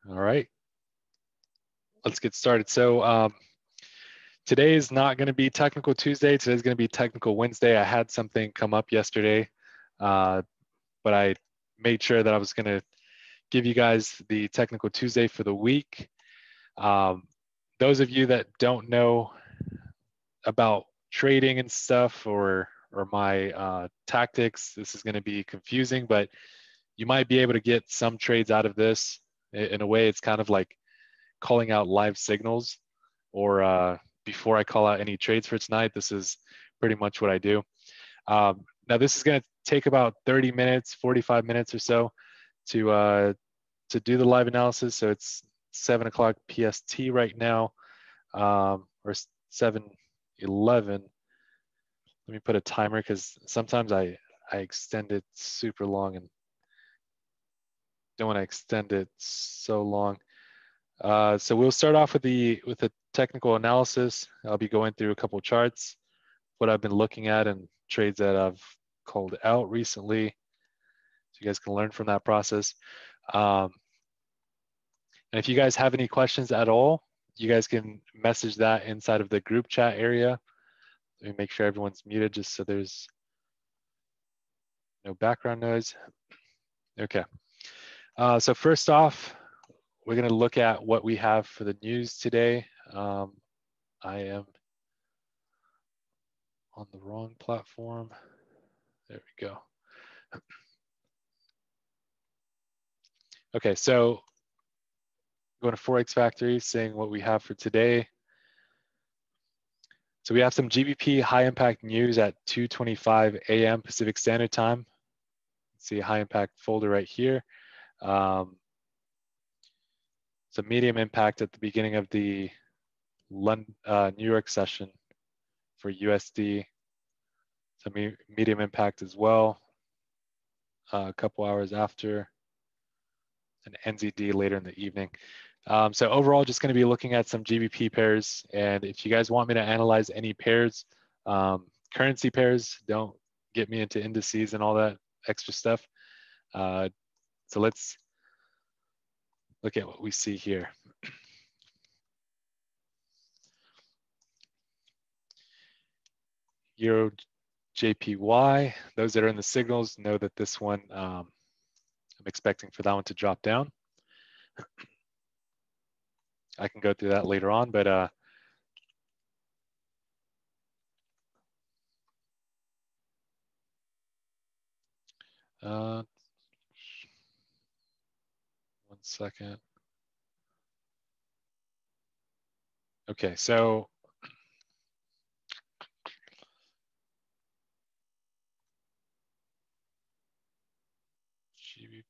All right, let's get started. So today is not going to be Technical Tuesday. Today's going to be Technical Wednesday. I had something come up yesterday, but I made sure that I was going to give you guys the Technical Tuesday for the week. Those of you that don't know about trading and stuff or my tactics, this is going to be confusing, but you might be able to get some trades out of this. In a way, it's kind of like calling out live signals, or before I call out any trades for tonight, this is pretty much what I do. Now this is going to take about 30 minutes, 45 minutes or so to do the live analysis. So it's 7 o'clock PST right now, or 7:11. Let me put a timer because sometimes I extend it super long and don't want to extend it so long. So we'll start off with the technical analysis. I'll be going through a couple of charts, what I've been looking at, and trades that I've called out recently, so you guys can learn from that process. And if you guys have any questions at all, you guys can message that inside of the group chat area. Let me make sure everyone's muted just so there's no background noise. Okay. So first off, we're going to look at what we have for the news today. I am on the wrong platform. There we go. Okay, so going to Forex Factory, seeing what we have for today. So we have some GBP high impact news at 2:25 a.m. Pacific Standard Time. See a high impact folder right here. Some medium impact at the beginning of the New York session for USD. Some medium impact as well. A couple hours after, an NZD later in the evening. So overall, just going to be looking at some GBP pairs. And if you guys want me to analyze any pairs, currency pairs, don't get me into indices and all that extra stuff. So let's look at what we see here. Euro JPY, those that are in the signals know that this one, I'm expecting for that one to drop down. I can go through that later on, but one second. Okay, so GBP.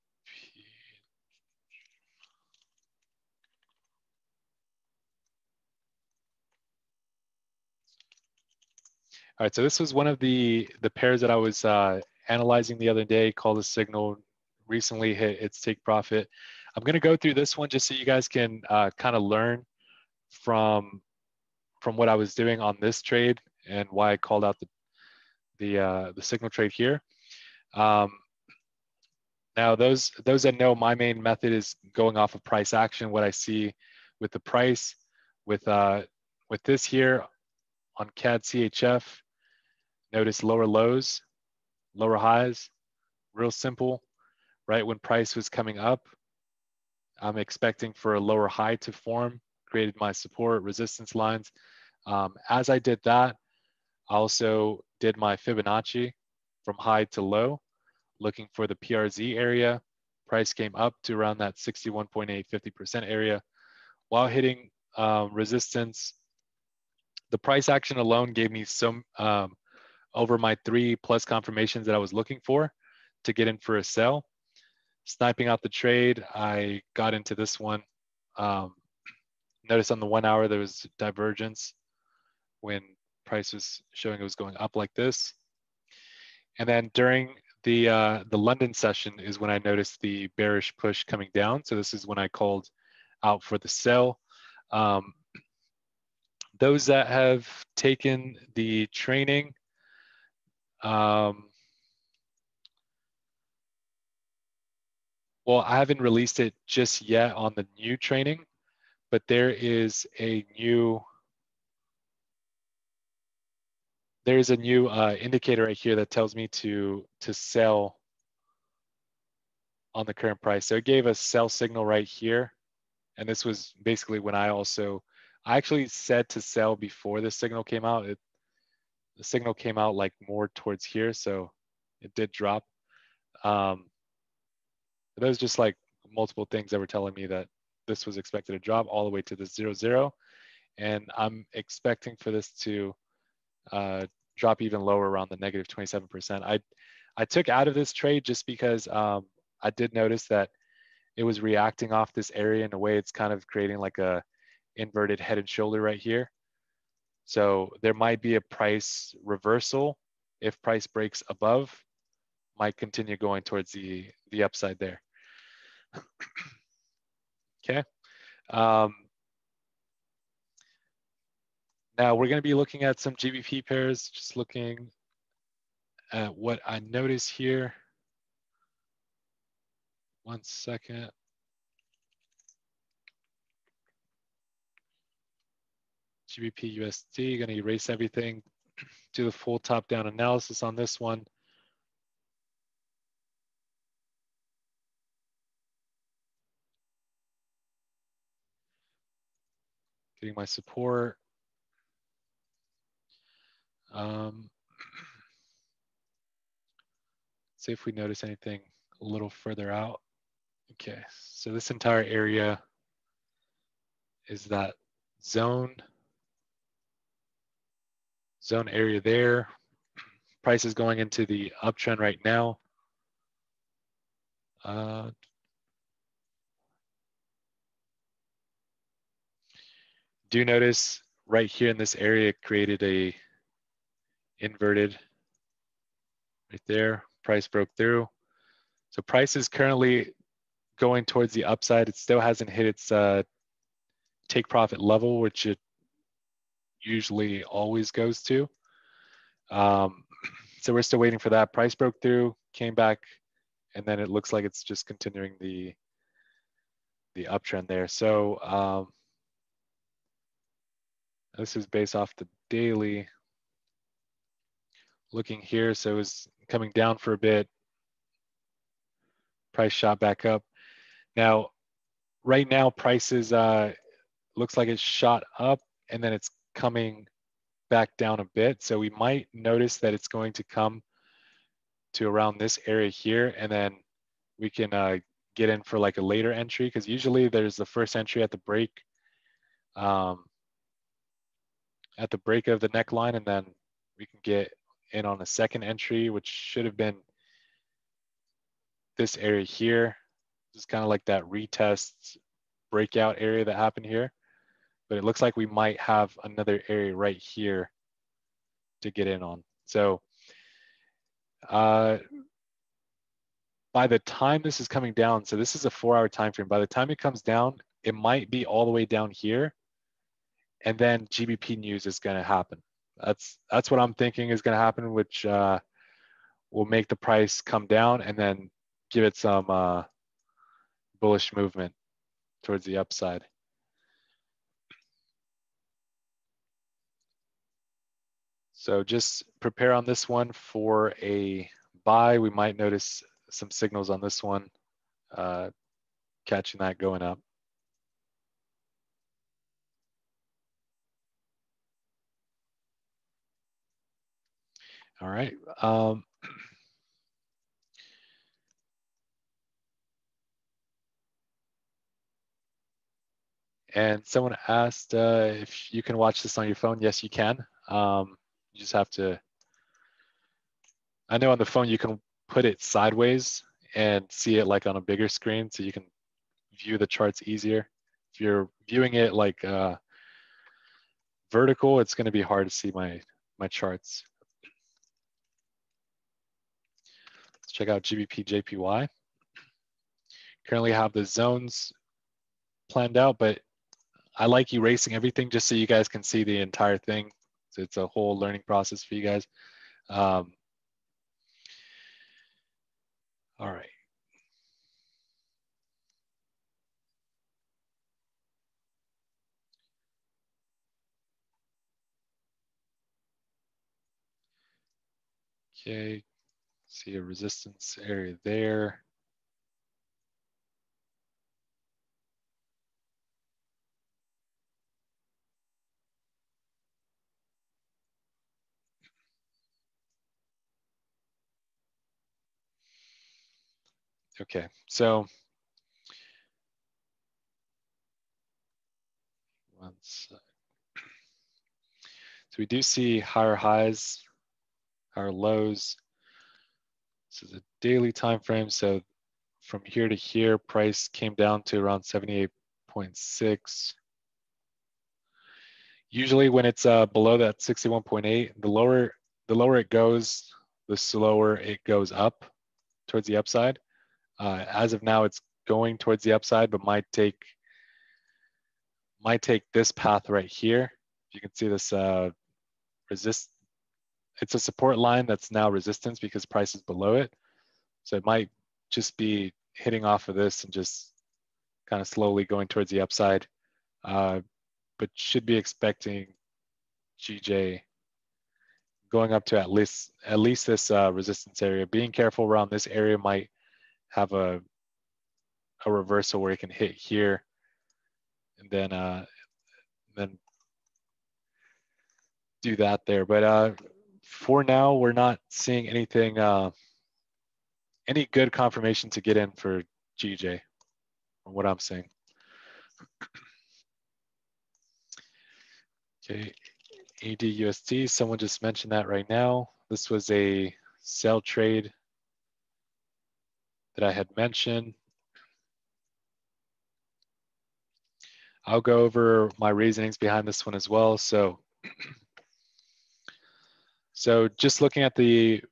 All right, so this was one of the pairs that I was analyzing the other day, called a signal, recently hit its take profit. I'm gonna go through this one just so you guys can kind of learn from what I was doing on this trade and why I called out the signal trade here. Now those that know, my main method is going off of price action, what I see with the price, with this here on CAD CHF. Notice lower lows, lower highs, real simple, right? When price was coming up, I'm expecting for a lower high to form, created my support resistance lines. As I did that, I also did my Fibonacci from high to low, looking for the PRZ area. Price came up to around that 61.8, 50% area. While hitting resistance, the price action alone gave me some over my 3+ confirmations that I was looking for to get in for a sell. Sniping out the trade, I got into this one. Notice on the 1 hour there was divergence when price was showing it was going up like this. And then during the London session is when I noticed the bearish push coming down. So this is when I called out for the sell. Those that have taken the training, Well, I haven't released it just yet on the new training, but there is a new indicator right here that tells me to sell on the current price. So it gave a sell signal right here. And this was basically when I actually said to sell before the signal came out. The signal came out like more towards here, so it did drop. But that was just like multiple things that were telling me that this was expected to drop all the way to the 0.0. And I'm expecting for this to drop even lower around the negative 27%. I took out of this trade just because I did notice that it was reacting off this area in a way it's kind of creating like a inverted head and shoulder right here. So there might be a price reversal. If price breaks above, might continue going towards the upside there. Okay. Now we're going to be looking at some GBP pairs, just looking at what I notice here. One second. GBPUSD, going to erase everything, do the full top-down analysis on this one. Getting my support. See if we notice anything a little further out. Okay, so this entire area is that zone area there. Price is going into the uptrend right now. Do notice right here in this area it created a inverted right there. Price broke through. So price is currently going towards the upside. It still hasn't hit its take profit level, which it usually always goes to. So we're still waiting for that. Price broke through, came back, and then it looks like it's just continuing the uptrend there. So this is based off the daily. Looking here, so it was coming down for a bit. Price shot back up. Now, right now, prices looks like it's shot up and then it's coming back down a bit. So we might notice that it's going to come to around this area here, and then we can get in for like a later entry, because usually there's the first entry at the break of the neckline, and then we can get in on a second entry, which should have been this area here. Just kind of like that retest breakout area that happened here. But it looks like we might have another area right here to get in on. So by the time this is coming down, so this is a 4-hour time frame. By the time it comes down, it might be all the way down here, and then GBP news is going to happen. That's what I'm thinking is going to happen, which will make the price come down and then give it some bullish movement towards the upside. So just prepare on this one for a buy. We might notice some signals on this one, catching that going up. All right. And someone asked if you can watch this on your phone. Yes, you can. You just have to, I know on the phone you can put it sideways and see it like on a bigger screen, so you can view the charts easier. If you're viewing it like vertical, it's going to be hard to see my charts. Let's check out GBPJPY. Currently have the zones planned out, but I like erasing everything just so you guys can see the entire thing. So it's a whole learning process for you guys. All right. Okay, see a resistance area there. Okay, so so we do see higher highs, higher lows. This is a daily time frame. So from here to here, price came down to around 78.6. Usually when it's below that 61.8, the lower it goes, the slower it goes up towards the upside. As of now, it's going towards the upside, but might take this path right here. You can see this resist. It's a support line that's now resistance because price is below it. So it might just be hitting off of this and just kind of slowly going towards the upside. But should be expecting GJ going up to at least this resistance area. Being careful around this area might have a reversal where it can hit here and then do that there. But for now, we're not seeing anything, any good confirmation to get in for GJ, from what I'm seeing. Okay, ADUSD, someone just mentioned that right now. This was a sell trade that I had mentioned. I'll go over my reasonings behind this one as well. So just looking at the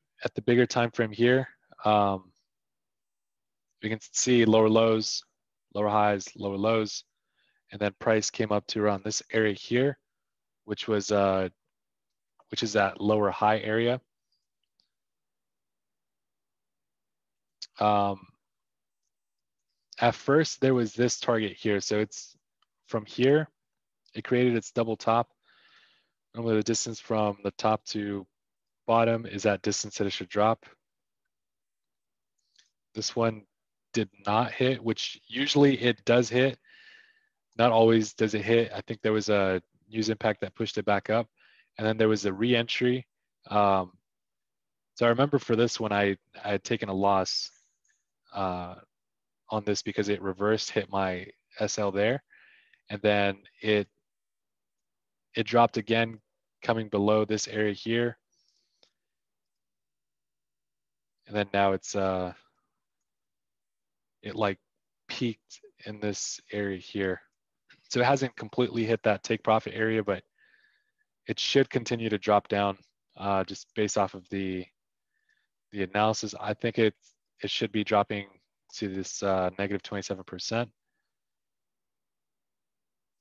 bigger time frame here, we can see lower lows, lower highs, lower lows, and then price came up to around this area here, which is that lower high area. At first there was this target here, so it's from here, it created its double top. Normally the distance from the top to bottom is that distance that it should drop. This one did not hit, which usually it does hit. Not always does it hit. I think there was a news impact that pushed it back up, and then there was a re-entry. So I remember for this one, I had taken a loss on this because it reversed, hit my SL there, and then it dropped again, coming below this area here, and then now it's it like peaked in this area here. So it hasn't completely hit that take profit area, but it should continue to drop down just based off of the analysis. I think it should be dropping to this negative 27%,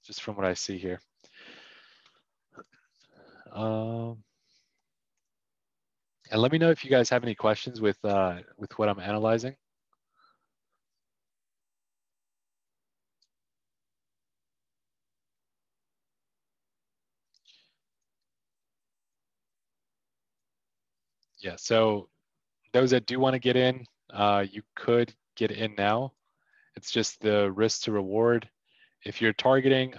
just from what I see here. And let me know if you guys have any questions with what I'm analyzing. Yeah, so those that do want to get in, you could get in now. It's just the risk to reward. If you're targeting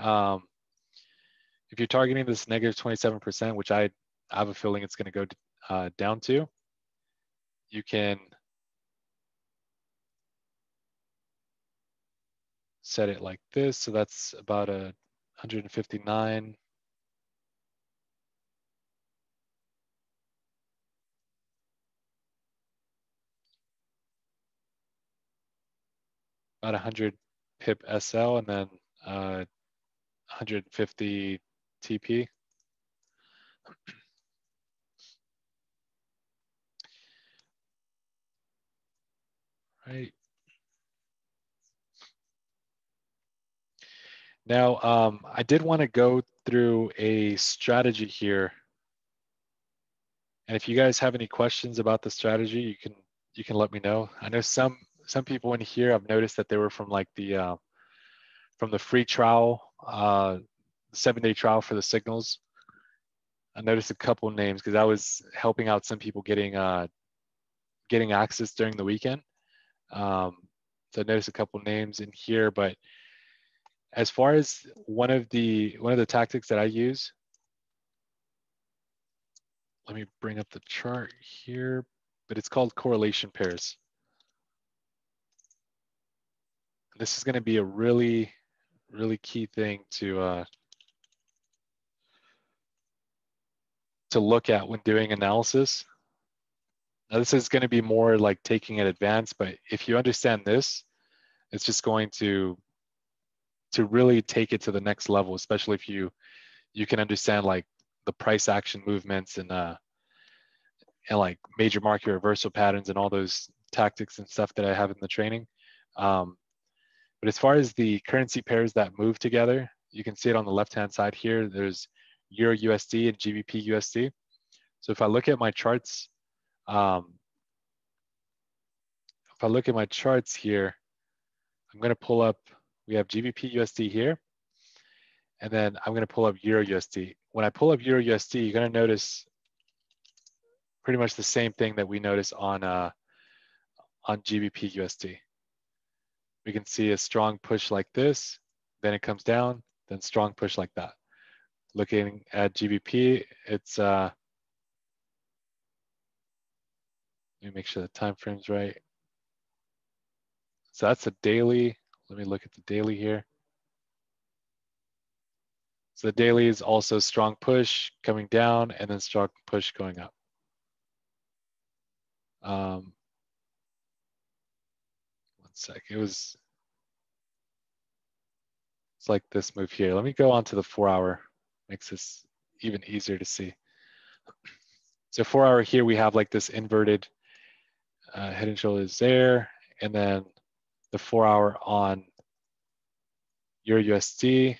this negative 27%, which I have a feeling it's going to go down to, you can set it like this. So that's about 159. About 100 pip SL and then 150 TP. Right. Now, I did want to go through a strategy here. And if you guys have any questions about the strategy, you can let me know. I know some people in here, I've noticed that they were from like the free trial, 7-day trial for the signals. I noticed a couple names because I was helping out some people getting access during the weekend. So I noticed a couple names in here, but as far as one of the tactics that I use, let me bring up the chart here, but it's called correlation pairs. This is going to be a really key thing to look at when doing analysis. Now this is going to be more like taking it advanced, but if you understand this, it's just going to really take it to the next level, especially if you can understand like the price action movements and like major market reversal patterns and all those tactics and stuff that I have in the training. But as far as the currency pairs that move together, you can see it on the left-hand side here. There's Euro USD and GBP USD. So if I look at my charts, here, I'm going to pull up, we have GBP USD here, and then I'm going to pull up Euro USD. When I pull up Euro USD, you're going to notice pretty much the same thing that we notice on GBP USD. We can see a strong push like this, then it comes down, then strong push like that. Looking at GBP, it's let me make sure the time frame's right. So that's a daily. Let me look at the daily here. So the daily is also strong push coming down and then strong push going up. One sec, it's like this move here. Let me go on to the 4-hour. Makes this even easier to see. So 4-hour here, we have like this inverted head and shoulders there, and then the 4-hour on Euro USD.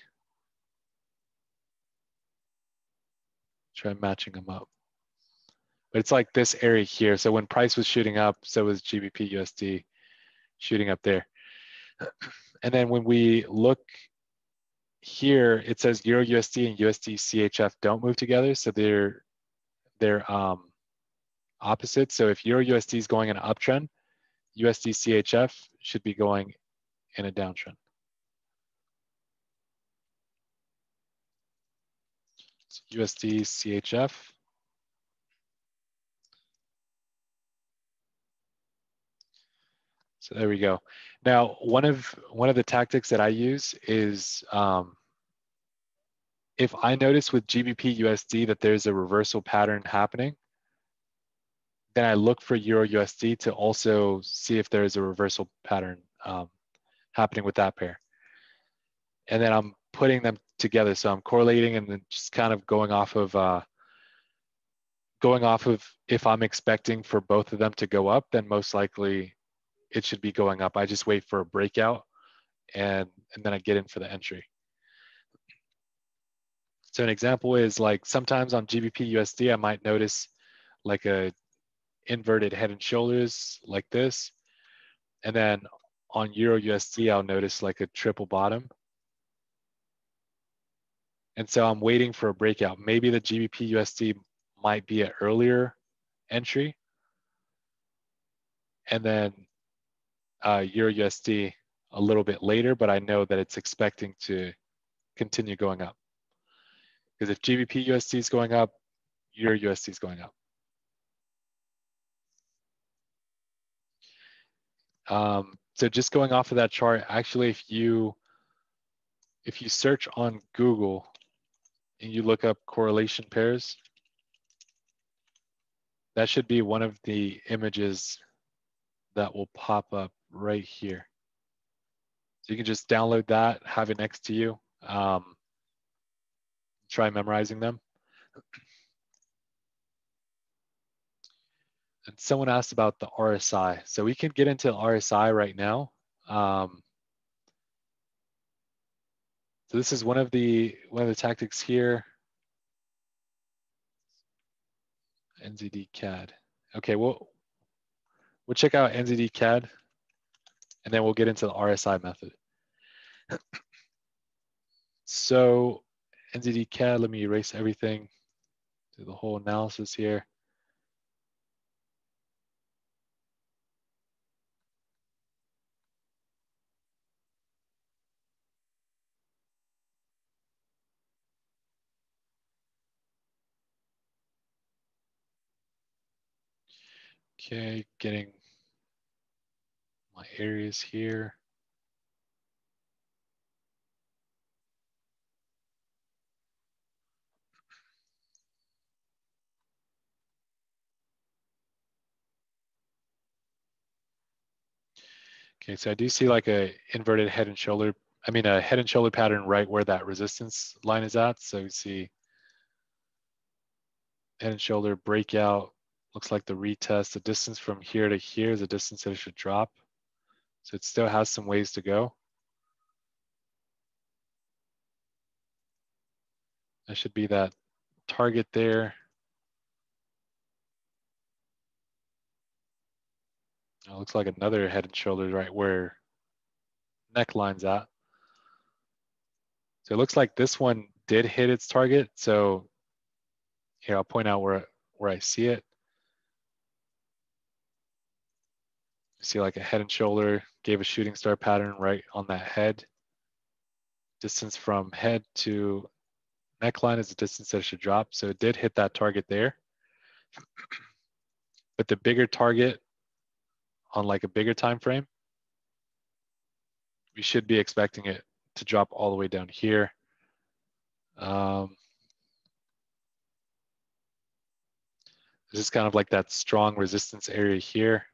Try matching them up. But it's like this area here. So when price was shooting up, so was GBP USD shooting up there. And then when we look here, it says Euro USD and USD CHF don't move together. So they're opposite. So if Euro USD is going in an uptrend, USD CHF should be going in a downtrend. So USD CHF. So there we go. Now, one of the tactics that I use is if I notice with GBP USD that there's a reversal pattern happening, then I look for Euro USD to also see if there is a reversal pattern happening with that pair. And then I'm putting them together. So I'm correlating and then just kind of going off of if I'm expecting for both of them to go up, then most likely it should be going up. I just wait for a breakout and then I get in for the entry. So an example is like sometimes on GBP USD, I might notice like a inverted head and shoulders like this. And then on Euro USD, I'll notice like a triple bottom. And so I'm waiting for a breakout. Maybe the GBP USD might be an earlier entry. And then Euro USD a little bit later, but I know that it's expecting to continue going up. Because if GBP USD is going up, Euro USD is going up. So just going off of that chart, actually, if you search on Google and you look up correlation pairs, that should be one of the images that will pop up right here. So you can just download that, have it next to you, try memorizing them. And someone asked about the RSI. So we can get into RSI right now. So this is one of the tactics here. NZDCAD. Okay, we'll check out NZDCAD, and then we'll get into the RSI method. So NZDCAD, let me erase everything Do the whole analysis here. Okay, getting my areas here. Okay, so I do see like a inverted head and shoulder, a head and shoulder pattern right where that resistance line is at. So you see head and shoulder breakout, looks like the retest. The distance from here to here is a distance that it should drop. So it still has some ways to go. That should be that target there. It looks like another head and shoulders right where neckline's at. So it looks like this one did hit its target. So here, I'll point out where I see it. You see like a head and shoulder, gave a shooting star pattern right on that head. Distance from head to neckline is the distance that it should drop. So it did hit that target there. But the bigger target on like a bigger time frame, we should be expecting it to drop all the way down here. This is kind of like that strong resistance area here.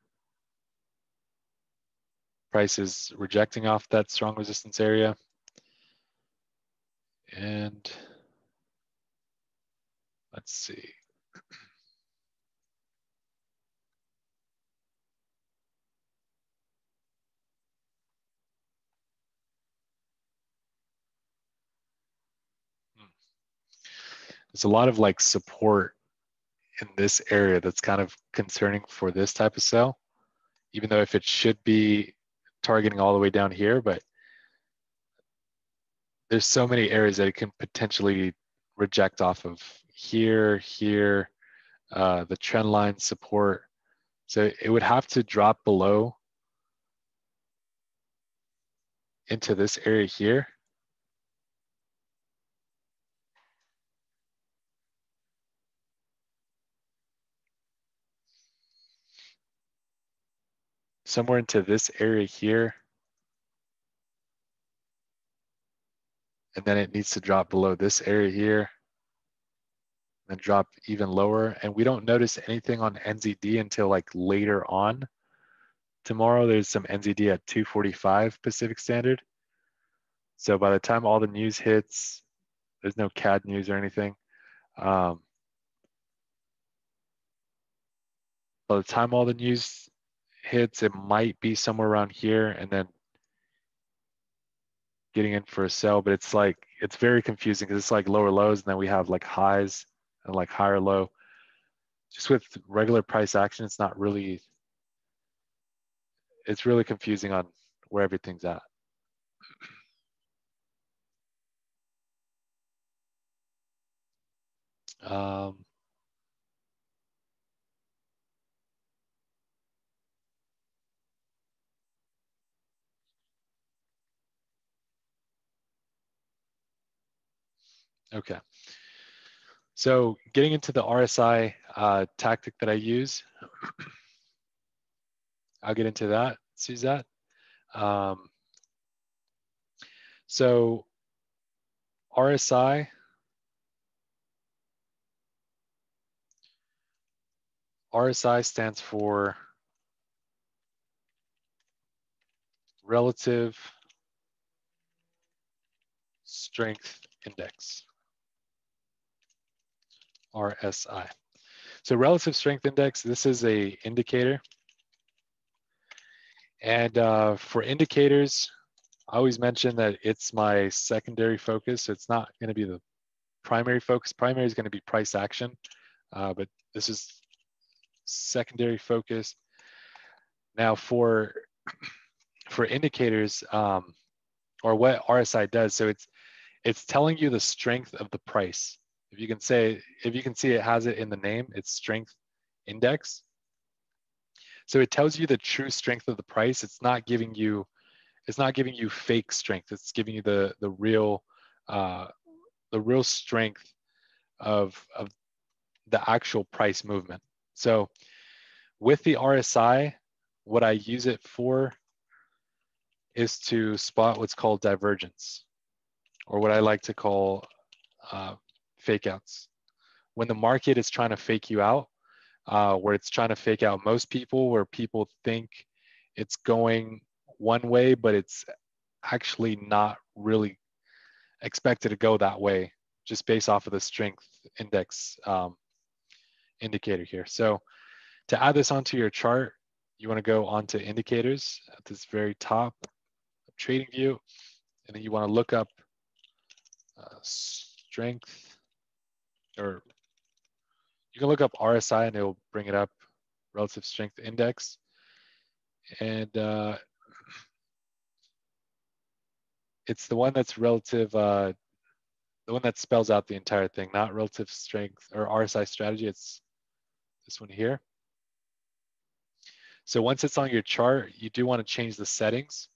Price is rejecting off that strong resistance area. And let's see. There's a lot of like support in this area that's kind of concerning for this type of sell, even though if it should be targeting all the way down here, but there's so many areas that it can potentially reject off of here, the trend line support. So it would have to drop below into this area here. Somewhere into this area here. And then it needs to drop below this area here. And drop even lower. And we don't notice anything on NZD until like later on. Tomorrow there's some NZD at 245 Pacific Standard. So by the time all the news hits, there's no CAD news or anything. By the time all the news hits, it might be somewhere around here and then getting in for a sell, but it's like, it's very confusing because it's like lower lows and then we have like highs and like higher low. Just with regular price action, it's not really, it's really confusing on where everything's at. Okay. So getting into the RSI tactic that I use, I'll get into that, Suzette. So RSI, stands for Relative Strength Index, RSI. So Relative Strength Index, this is a indicator. And for indicators, I always mention that it's my secondary focus. It's not going to be the primary focus. Primary is going to be price action, but this is secondary focus. Now for indicators, or what RSI does, so it's telling you the strength of the price if you can see it has it in the name, it's strength index. So it tells you the true strength of the price. It's not giving you fake strength. It's giving you the real strength of the actual price movement. So with the RSI, what I use it for is to spot what's called divergence, or what I like to call fake outs. When the market is trying to fake you out, where it's trying to fake out most people, where people think it's going one way, but it's actually not really expected to go that way, just based off of the strength index indicator here. So to add this onto your chart, you want to go onto indicators at this very top of trading view, and then you want to look up strength, or you can look up RSI and it'll bring it up, relative strength index. And it's the one that's relative, the one that spells out the entire thing, not relative strength or RSI strategy. It's this one here. So once it's on your chart, you do want to change the settings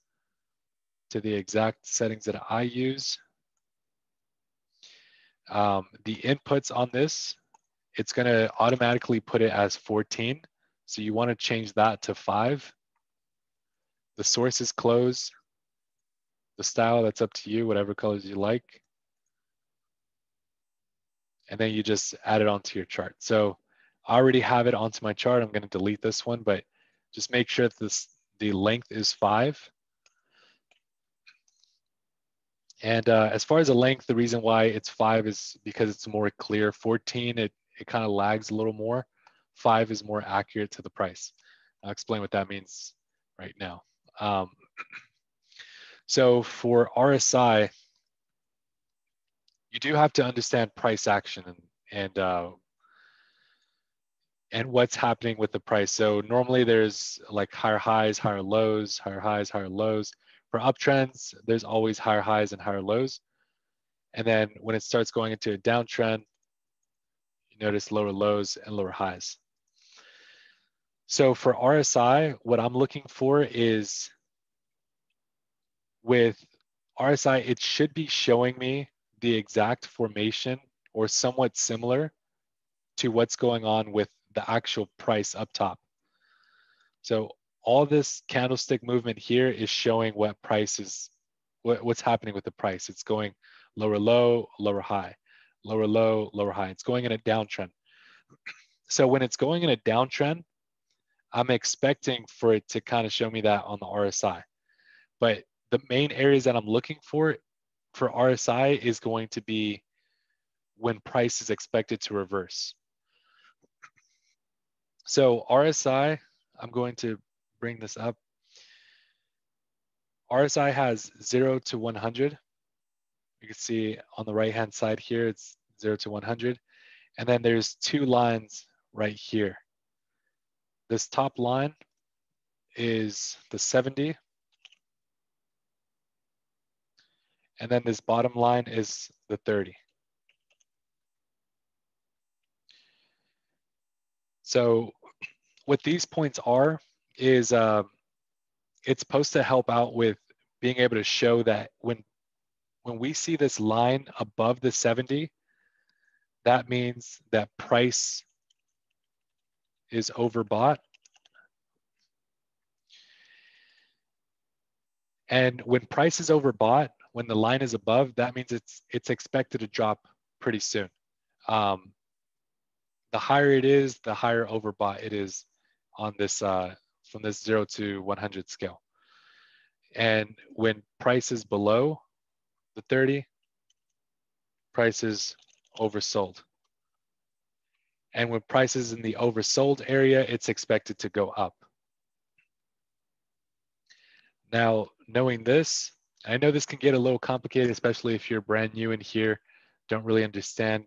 to the exact settings that I use. The inputs on this, it's going to automatically put it as 14. So you want to change that to 5. The source is close. The style, that's up to you, whatever colors you like. And then you just add it onto your chart. So I already have it onto my chart. I'm going to delete this one, but just make sure that the length is 5. And as far as the length, the reason why it's 5 is because it's more clear. 14, it kind of lags a little more. 5 is more accurate to the price. I'll explain what that means right now. So for RSI, you do have to understand price action and what's happening with the price. So normally there's like higher highs, higher lows, higher highs, higher lows. For uptrends, there's always higher highs and higher lows. And then when it starts going into a downtrend, you notice lower lows and lower highs. So for RSI, what I'm looking for is, with RSI, it should be showing me the exact formation or somewhat similar to what's going on with the actual price up top. So all this candlestick movement here is showing what price is, what's happening with the price. It's going lower low, lower high, lower low, lower high. It's going in a downtrend. So when it's going in a downtrend, I'm expecting for it to kind of show me that on the RSI. But the main areas that I'm looking for RSI is going to be when price is expected to reverse. So RSI, I'm going to bring this up. RSI has 0 to 100. You can see on the right-hand side here, it's 0 to 100. And then there's 2 lines right here. This top line is the 70. And then this bottom line is the 30. So what these points are is it's supposed to help out with being able to show that when we see this line above the 70, that means that price is overbought. And when price is overbought, when the line is above, that means it's expected to drop pretty soon. The higher it is, the higher overbought it is on this from this 0 to 100 scale. And when price is below the 30, price is oversold. And when price is in the oversold area, it's expected to go up. Now, knowing this, I know this can get a little complicated, especially if you're brand new in here, don't really understand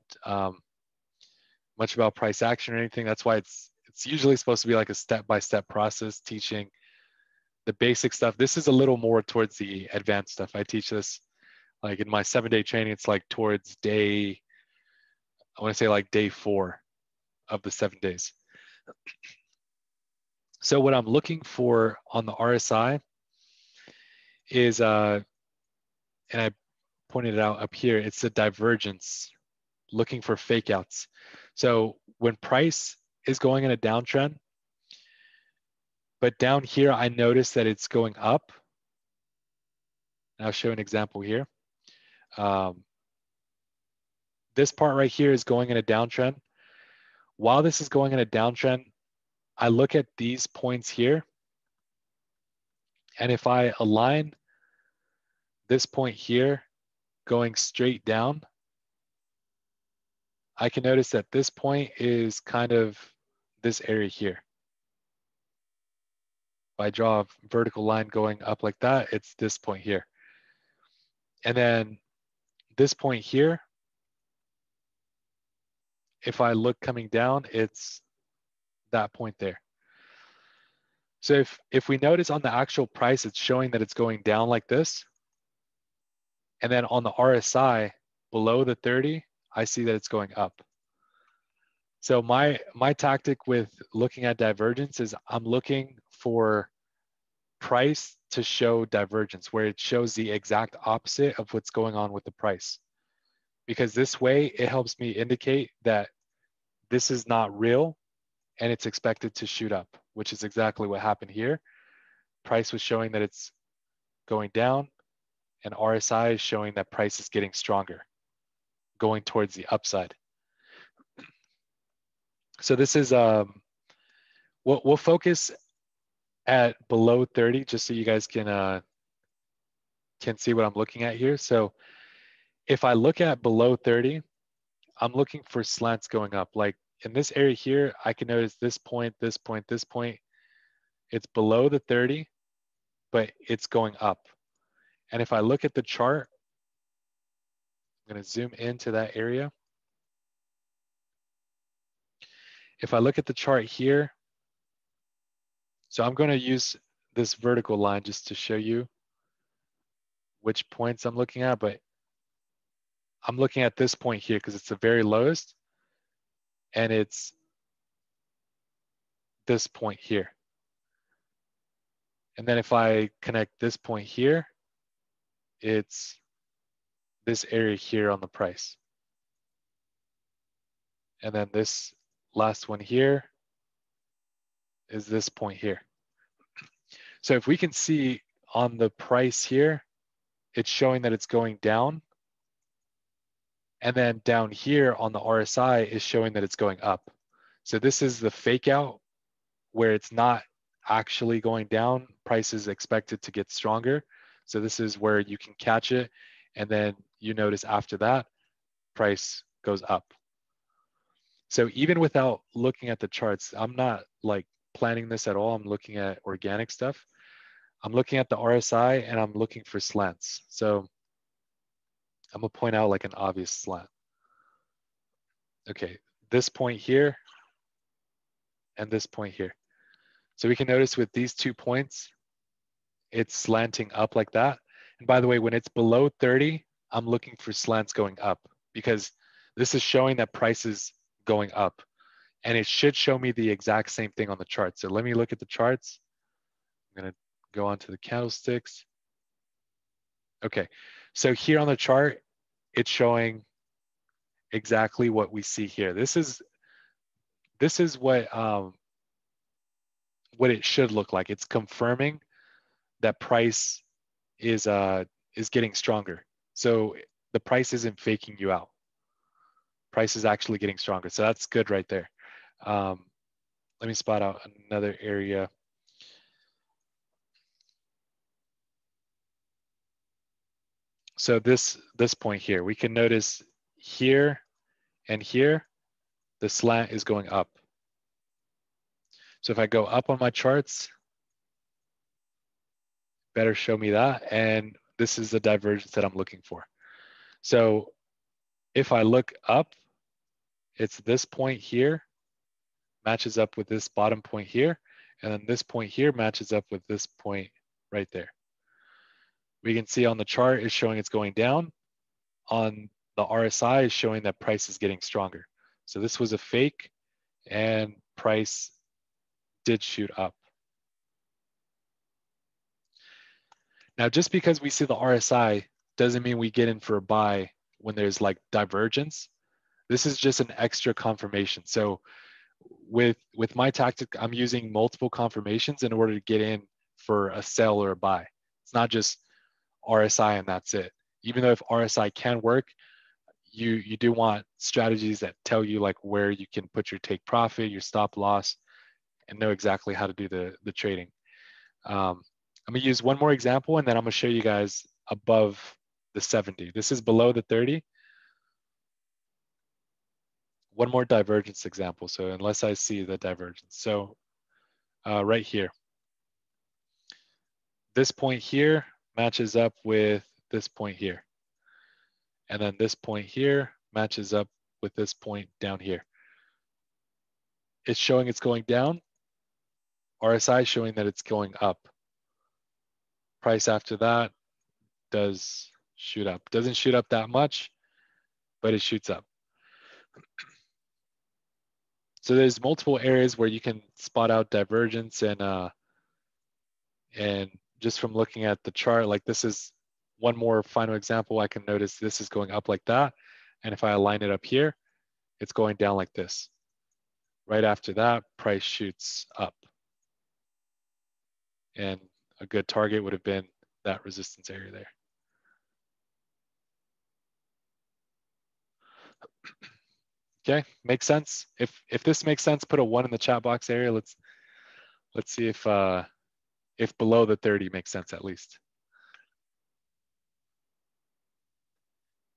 much about price action or anything. That's why it's usually supposed to be like a step-by-step process, teaching the basic stuff. This is a little more towards the advanced stuff. I teach this like in my 7-day training. It's like towards day I want to say like day 4 of the 7 days. So what I'm looking for on the RSI is, and I pointed it out up here, it's a divergence, looking for fake outs. So when price is going in a downtrend, but down here, I notice that it's going up. And I'll show an example here. This part right here is going in a downtrend. While this is going in a downtrend, I look at these points here. And if I align this point here going straight down, I can notice that this point is kind of this area here. If I draw a vertical line going up like that, it's this point here. And then this point here, if I look coming down, it's that point there. So if we notice on the actual price, it's showing that it's going down like this. And then on the RSI below the 30, I see that it's going up. So my tactic with looking at divergence is I'm looking for price to show divergence, where it shows the exact opposite of what's going on with the price. Because this way it helps me indicate that this is not real and it's expected to shoot up, which is exactly what happened here. Price was showing that it's going down, and RSI is showing that price is getting stronger, going towards the upside. So this is, we'll focus at below 30 just so you guys can see what I'm looking at here. So if I look at below 30, I'm looking for slants going up. Like in this area here, I can notice this point, this point, this point. It's below the 30, but it's going up. And if I look at the chart, I'm going to zoom into that area. If I look at the chart here, so I'm going to use this vertical line just to show you which points I'm looking at, but I'm looking at this point here because it's the very lowest, and it's this point here. And then if I connect this point here, it's this area here on the price. And then this last one here is this point here. So if we can see on the price here, it's showing that it's going down. And then down here on the RSI is showing that it's going up. So this is the fake out where it's not actually going down. Price is expected to get stronger. So this is where you can catch it. And then you notice after that, price goes up. So even without looking at the charts, I'm not like planning this at all. I'm looking at organic stuff. I'm looking at the RSI and I'm looking for slants. So I'm gonna point out like an obvious slant. Okay, this point here and this point here. So we can notice with these 2 points, it's slanting up like that. And by the way, when it's below 30, I'm looking for slants going up because this is showing that price is going up. And it should show me the exact same thing on the chart. So let me look at the charts. I'm gonna go on to the candlesticks. Okay, so here on the chart, it's showing exactly what we see here. This is what it should look like. It's confirming that price is getting stronger. So the price isn't faking you out. Price is actually getting stronger. So that's good right there. Let me spot out another area. So this point here, we can notice here and here, the slant is going up. So if I go up on my charts, better show me that. And this is the divergence that I'm looking for. So if I look up, it's this point here matches up with this bottom point here. And then this point here matches up with this point right there. We can see on the chart it's showing it's going down. On the RSI is showing that price is getting stronger. So this was a fake and price did shoot up. Now, just because we see the RSI doesn't mean we get in for a buy when there's like divergence. This is just an extra confirmation. So with my tactic, I'm using multiple confirmations in order to get in for a sell or a buy. It's not just RSI and that's it. Even though if RSI can work, you do want strategies that tell you like where you can put your take profit, your stop loss, and know exactly how to do the trading. I'm gonna use one more example and then I'm gonna show you guys above the 70. This is below the 30. One more divergence example. So unless I see the divergence. So right here, this point here matches up with this point here. And then this point here matches up with this point down here. It's showing it's going down. RSI showing that it's going up. Price after that does shoot up. Doesn't shoot up that much, but it shoots up. So there's multiple areas where you can spot out divergence and just from looking at the chart, like this is one more final example. I can notice this is going up like that. And if I align it up here, it's going down like this. Right after that, price shoots up. And a good target would have been that resistance area there. Okay, makes sense. If this makes sense, put a 1 in the chat box area. Let's see if below the 30 makes sense at least.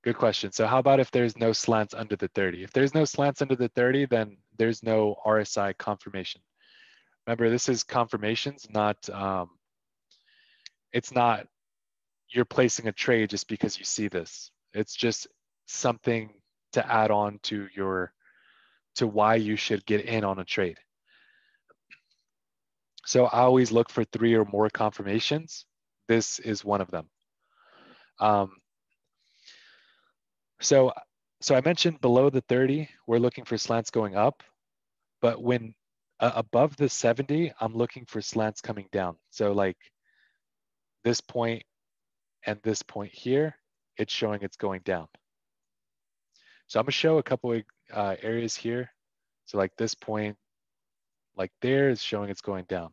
Good question. So how about if there's no slants under the 30? If there's no slants under the 30, then there's no RSI confirmation. Remember, this is confirmations, not it's not you're placing a trade just because you see this. It's just something to add on to why you should get in on a trade. So I always look for 3 or more confirmations. This is one of them. So I mentioned below the 30, we're looking for slants going up, but when above the 70, I'm looking for slants coming down. So like this point and this point here, it's showing it's going down. So I'm gonna show a couple of areas here. So like this point, like there is showing it's going down.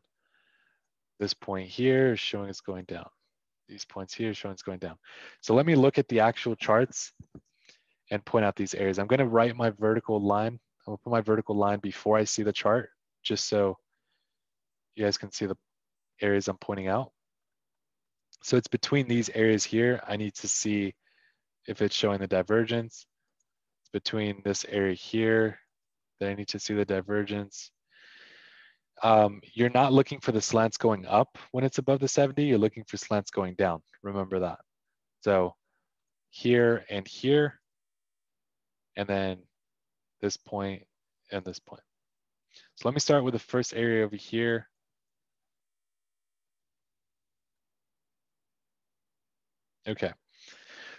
This point here is showing it's going down. These points here showing it's going down. So let me look at the actual charts and point out these areas. I'm gonna write my vertical line. I'm gonna put my vertical line before I see the chart, just so you guys can see the areas I'm pointing out. So it's between these areas here. I need to see if it's showing the divergence. It's between this area here that I need to see the divergence. You're not looking for the slants going up when it's above the 70. You're looking for slants going down. Remember that. So here and here, and then this point and this point. So let me start with the first area over here. Okay,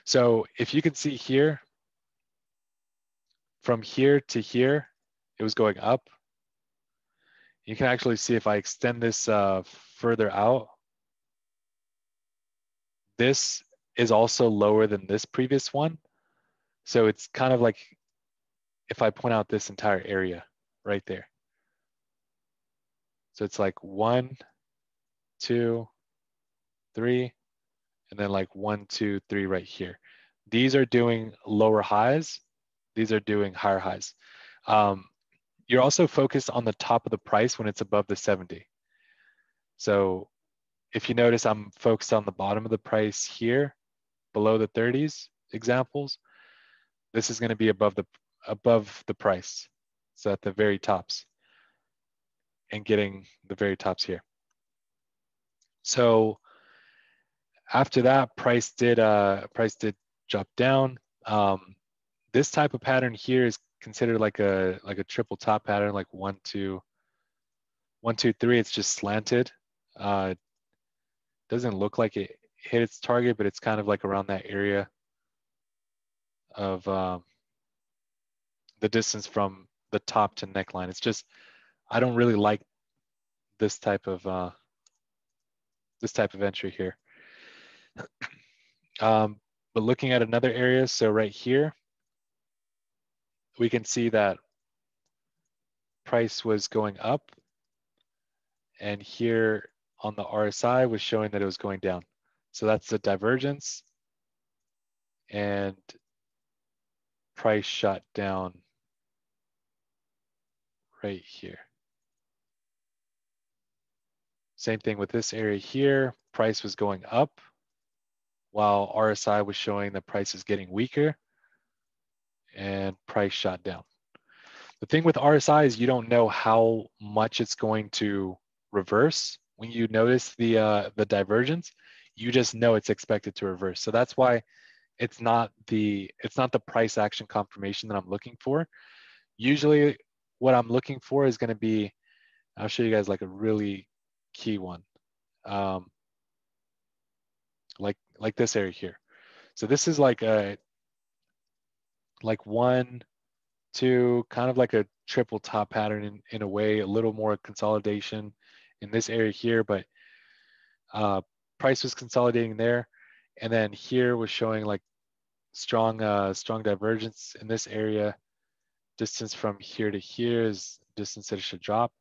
so if you can see here, from here to here, it was going up. You can actually see if I extend this further out, this is also lower than this previous one. So it's kind of like if I point out this entire area right there. So it's like 1, 2, 3, and then like 1, 2, 3 right here. These are doing lower highs. These are doing higher highs. You're also focused on the top of the price when it's above the 70. So if you notice, I'm focused on the bottom of the price here, below the 30s examples. This is going to be above the price. So at the very tops and getting the very tops here. So after that, price did drop down. This type of pattern here is considered like a triple top pattern, like 1, 2, 1, 2, 3. It's just slanted. Doesn't look like it hit its target, but it's kind of like around that area. of the distance from the top to neckline. It's just, I don't really like this type of entry here. But looking at another area, so right here, we can see that price was going up, and here on the RSI was showing that it was going down. So that's the divergence, and price shot down right here. Same thing with this area here. Price was going up while RSI was showing that price is getting weaker, and price shot down. The thing with RSI is you don't know how much it's going to reverse. When you notice the divergence, you just know it's expected to reverse. So that's why it's not the price action confirmation that I'm looking for. Usually what I'm looking for is going to be, I'll show you guys like a really key one, like this area here. So this is like one, two, kind of like a triple top pattern in a way, a little more consolidation in this area here, but price was consolidating there, and then here was showing like strong divergence in this area. Distance from here to here is distance that it should drop,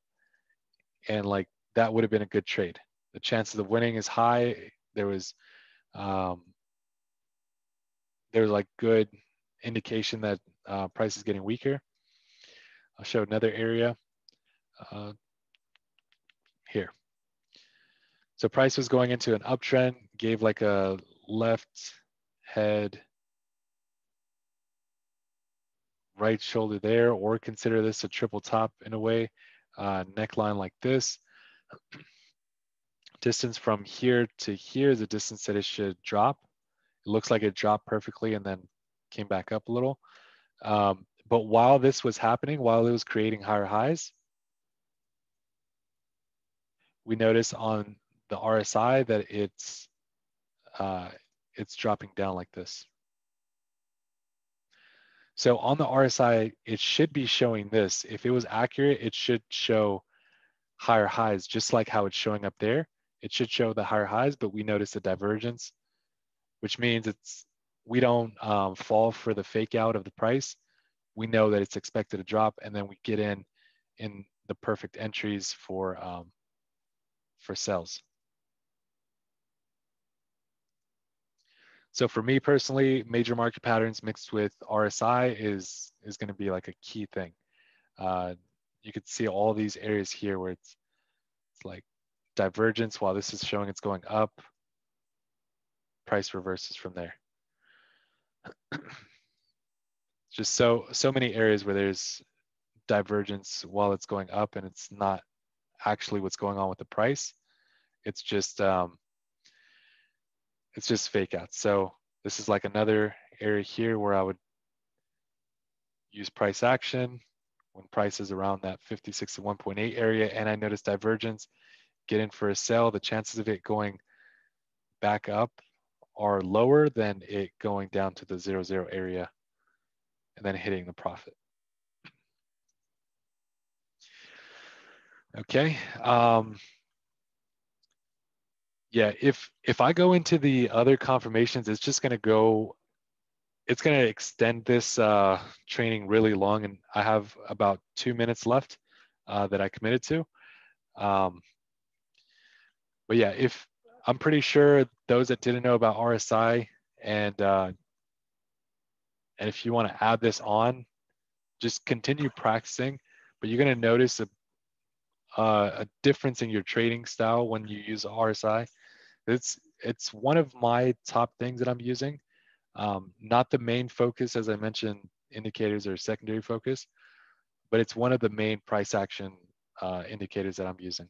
and like that would have been a good trade. The chances of winning is high. There was like good indication that price is getting weaker. I'll show another area here. So price was going into an uptrend, gave like a left head, right shoulder there, or consider this a triple top in a way, neckline like this. Distance from here to here is a distance that it should drop. It looks like it dropped perfectly and then came back up a little. But while this was happening, while it was creating higher highs, we notice on the RSI that it's dropping down like this. So on the RSI, it should be showing this. If it was accurate, it should show higher highs, just like how it's showing up there. It should show the higher highs, but we notice a divergence, which means we don't fall for the fake out of the price. We know that it's expected to drop, and then we get in the perfect entries for sales. So for me personally, major market patterns mixed with RSI is going to be like a key thing. You could see all these areas here where it's like divergence while this is showing it's going up. Price reverses from there. Just so many areas where there's divergence while it's going up, and it's not actually what's going on with the price. It's just fake out. So this is like another area here where I would use price action when price is around that 5061.8 area, and I notice divergence, get in for a sell. The chances of it going back up are lower than it going down to the 00 area and then hitting the profit. Okay. Yeah, if I go into the other confirmations, it's just going to extend this training really long, and I have about 2 minutes left that I committed to. But yeah, I'm pretty sure those that didn't know about RSI and if you want to add this on, just continue practicing, but you're going to notice a difference in your trading style when you use RSI. It's one of my top things that I'm using. Not the main focus, as I mentioned, indicators are secondary focus, but it's one of the main price action indicators that I'm using.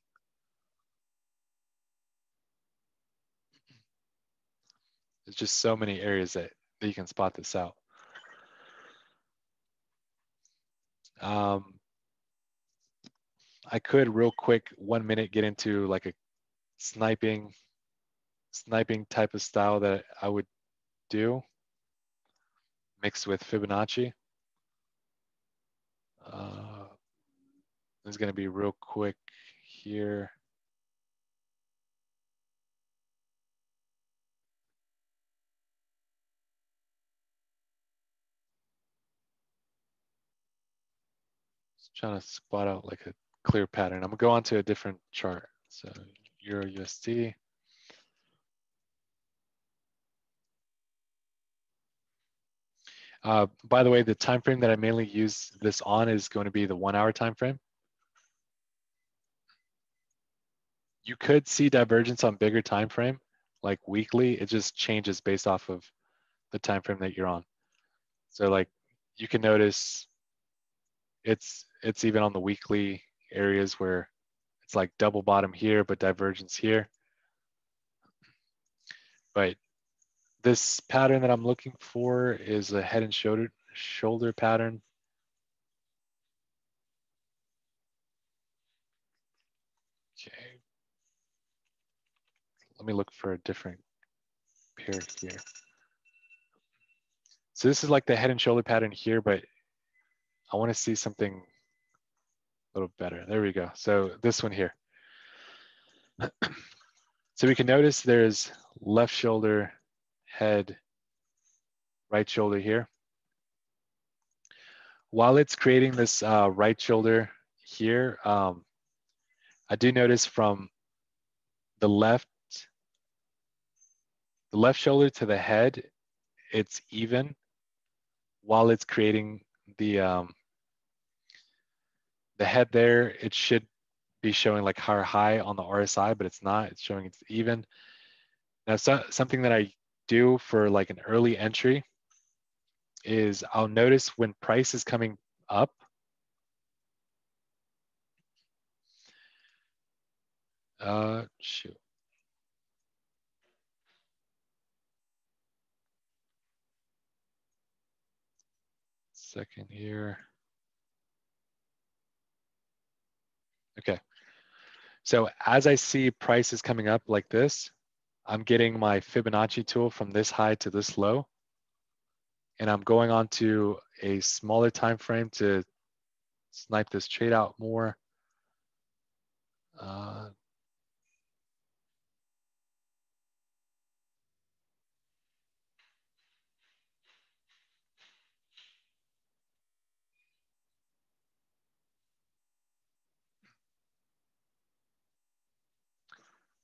There's just so many areas that you can spot this out. I could real quick, 1 minute, get into like a sniping type of style that I would do. mixed with Fibonacci. This is going to be real quick here. Just trying to spot out like a clear pattern. I'm going to go on to a different chart. So Euro USD. By the way, the time frame that I mainly use this on is going to be the 1 hour time frame. You could see divergence on bigger time frame, like weekly. It just changes based off of the time frame that you're on. So like you can notice it's even on the weekly areas where it's like double bottom here, but divergence here. But this pattern that I'm looking for is a head and shoulder pattern. Okay. Let me look for a different pair here. So this is like the head and shoulder pattern here, but I want to see something a little better. There we go. So this one here. So we can notice there's left shoulder, head, right shoulder here. While it's creating this right shoulder here, I do notice from the left shoulder to the head, it's even. While it's creating the head there, it should be showing like higher high on the RSI, but it's not. It's showing it's even. Now, something that I do for like an early entry is I'll notice when price is coming up, shoot. Second here. Okay. So as I see prices coming up like this, I'm getting my Fibonacci tool from this high to this low. And I'm going on to a smaller time frame to snipe this trade out more.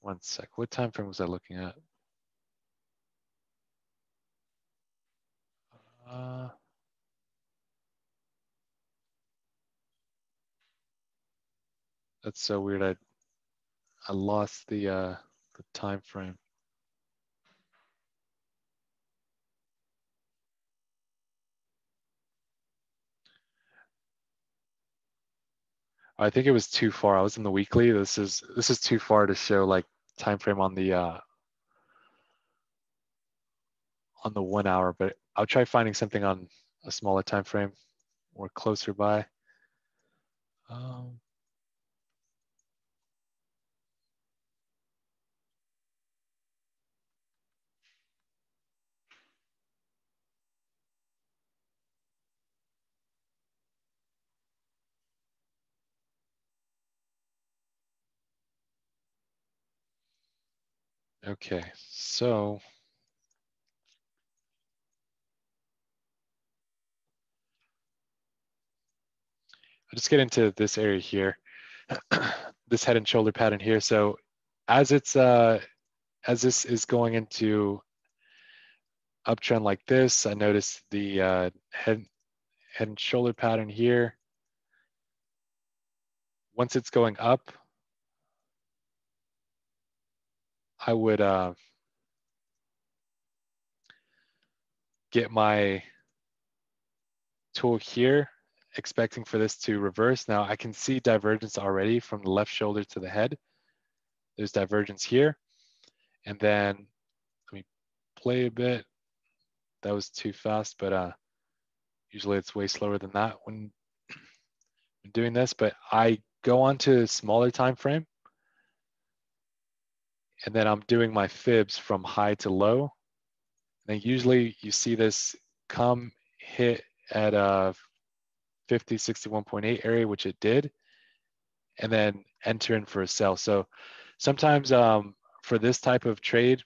One sec. What time frame was I looking at? That's so weird. I lost the time frame. I think it was too far. I was in the weekly. This is too far to show like time frame on the 1 hour, but I'll try finding something on a smaller time frame or closer by. Okay, so I'll just get into this area here, this head and shoulder pattern here. So as it's as this is going into uptrend like this, I notice the head and shoulder pattern here. Once it's going up, I would get my tool here, expecting for this to reverse. Now I can see divergence already from the left shoulder to the head. There's divergence here. And then let me play a bit. That was too fast, but usually it's way slower than that when doing this. But I go on to smaller time frame, and then I'm doing my fibs from high to low. And then usually you see this come hit at 5061.8 area, which it did, and then enter in for a sell. So sometimes for this type of trade,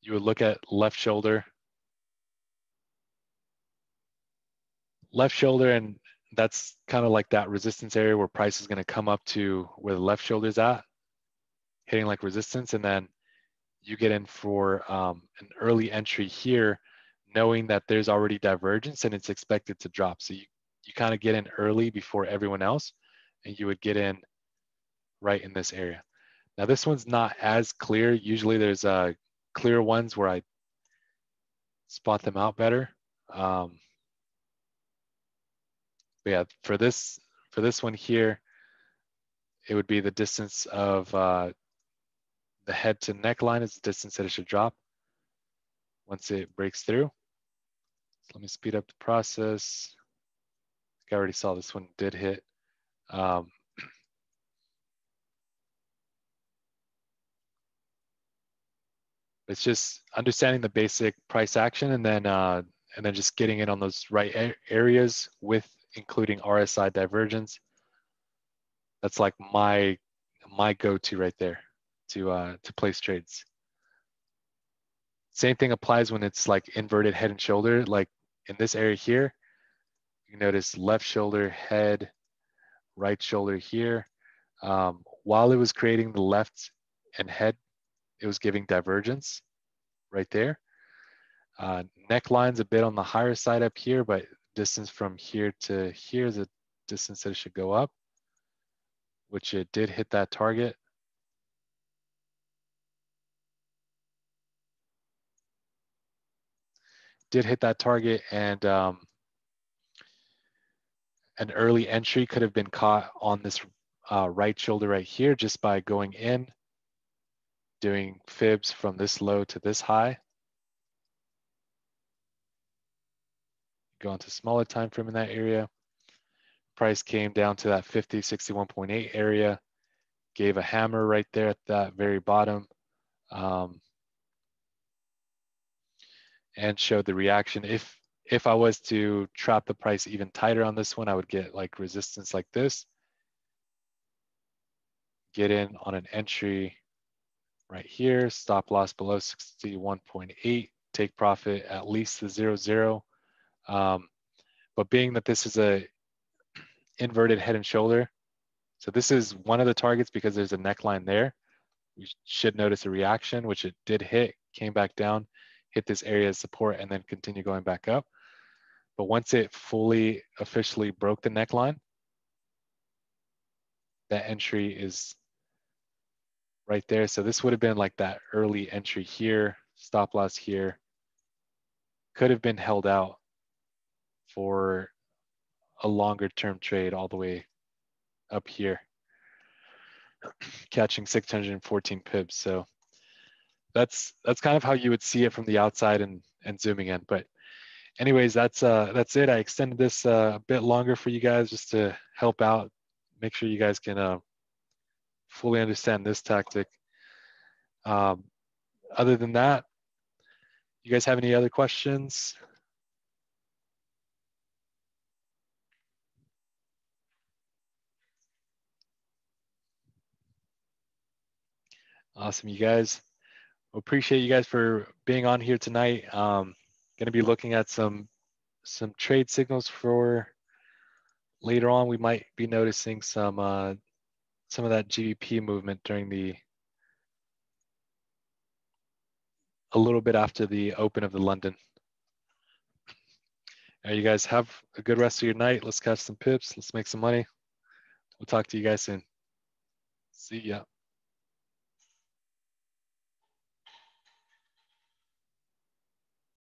you would look at left shoulder, and that's kind of like that resistance area where price is going to come up to where the left shoulder is at, hitting like resistance, and then you get in for an early entry here, knowing that there's already divergence and it's expected to drop. So you kind of get in early before everyone else, and you would get in right in this area. Now this one's not as clear. Usually there's clear ones where I spot them out better. But yeah, for this one here, it would be the distance of the head to neckline is the distance that it should drop once it breaks through. So let me speed up the process. I already saw this one did hit. It's just understanding the basic price action and then just getting in on those right areas with including RSI divergence. That's like my go-to right there to place trades. Same thing applies when it's like inverted head and shoulder. Like in this area here, you notice left shoulder, head, right shoulder here. While it was creating the left and head, it was giving divergence right there. Neckline's a bit on the higher side up here, but distance from here to here is a distance that it should go up, which it did hit that target. Did hit that target, and an early entry could have been caught on this right shoulder right here just by going in, doing fibs from this low to this high. Go into smaller time frame in that area. Price came down to that 5061.8 area, gave a hammer right there at that very bottom, and showed the reaction. If I was to trap the price even tighter on this one, I would get like resistance like this. Get in on an entry right here, stop loss below 61.8, take profit at least the 0.0. But being that this is a inverted head and shoulder, so this is one of the targets because there's a neckline there. You should notice a reaction, which it did hit, came back down, hit this area of support, and then continue going back up. But once it fully officially broke the neckline, that entry is right there. So this would have been like that early entry here, stop loss here. Could have been held out for a longer term trade all the way up here, catching 614 pips. So that's kind of how you would see it from the outside and zooming in. But anyways, that's it. I extended this a bit longer for you guys just to help out, make sure you guys can fully understand this tactic. Other than that, you guys have any other questions? Awesome, you guys. Appreciate you guys for being on here tonight. Going to be looking at some trade signals for later on. We might be noticing some of that GBP movement during a little bit after the open of the London. All right, you guys have a good rest of your night. Let's catch some pips. Let's make some money. We'll talk to you guys soon. See ya.